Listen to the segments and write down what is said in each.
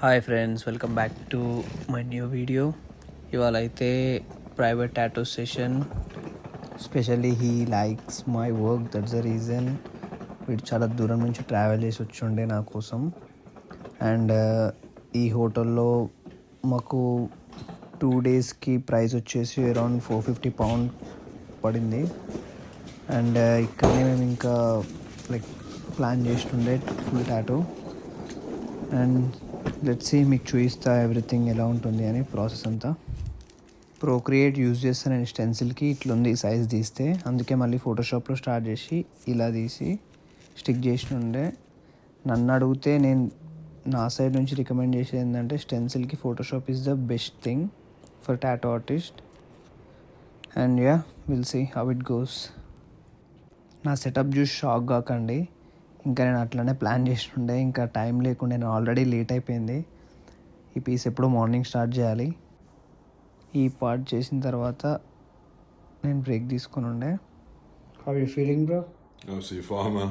Hi friends, welcome back to my new video. ఇవాళ అయితే private tattoo session. Specially he likes my work, that's the reason. వీడు చాలా దూరం నుంచి travel చేసి వచ్చి ఉండే నా కోసం. అండ్ ఈ హోటల్లో మాకు 2 డేస్కి ప్రైస్ వచ్చేసి అరౌండ్ £450 పడింది. అండ్ ఇక్కడనే మేము ఇంకా లైక్ ప్లాన్ చేస్తుండే full tattoo. And let's see, మీకు చూపిస్తా ఎవ్రీథింగ్ ఎలా ఉంటుంది అని ప్రాసెస్ అంతా. ప్రోక్రియేట్ యూజ్ చేస్తే నేను స్టెన్సిల్కి ఇట్లుంది సైజ్ తీస్తే, అందుకే మళ్ళీ ఫోటోషాప్లో స్టార్ట్ చేసి ఇలా తీసి స్టిక్ చేసి ఉండే. నన్ను అడిగితే నేను నా సైడ్ నుంచి రికమెండ్ చేసేది ఏంటంటే స్టెన్సిల్కి Photoshop is the best thing for tattoo artist. And yeah, will see how it goes. నా సెటప్ చూసి షాక్ కాకండి. ఇంకా నేను అట్లనే ప్లాన్ చేస్తుండే, ఇంకా టైం లేకుండా నేను ఆల్రెడీ లేట్ అయిపోయింది. ఈ పీస్ ఎప్పుడో మార్నింగ్ స్టార్ట్ చేయాలి. ఈ పార్ట్ చేసిన తర్వాత నేను బ్రేక్ తీసుకుని ఉండే. How you feeling bro? Absolutely fine, man.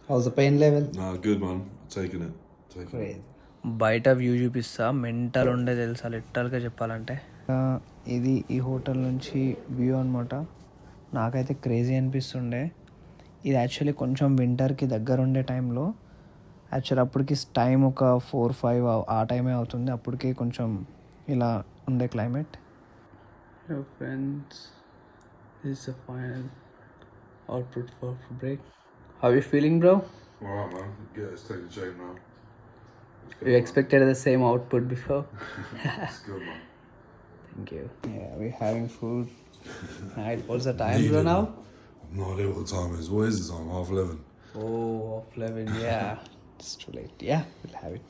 House the pain level? Nah, good, man. Taking it. బయట వ్యూ చూపిస్తా, మెంటల్ ఉండే తెలుసా లిటరల్గా చెప్పాలంటే. ఇది ఈ హోటల్ నుంచి వ్యూ అనమాట. నాకైతే క్రేజీ అనిపిస్తుండే. ఇది యాక్చువల్లీ కొంచెం వింటర్కి దగ్గర ఉండే టైంలో, యాక్చువల్ అప్పటికి టైం ఒక 4-5 ఆ టైమే అవుతుంది. అప్పటికే కొంచెం ఇలా ఉండే climate. Friends, this the final output for break. How you feeling bro? Alright, man. Yeah, it's taking shape now. You expected the same output before? It's good, man. Thank you. Yeah, we're having food. What's the time bro now? No idea what the time is. What is the time? 11:30. Oh, 11, yeah. It's too late. Yeah, we'll have it.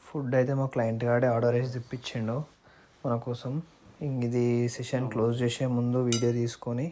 Food అయితే మా client గాడే order వేసి తెప్పించిండు మన కోసం. ఇది session close చేసే ముందు video తీసుకొని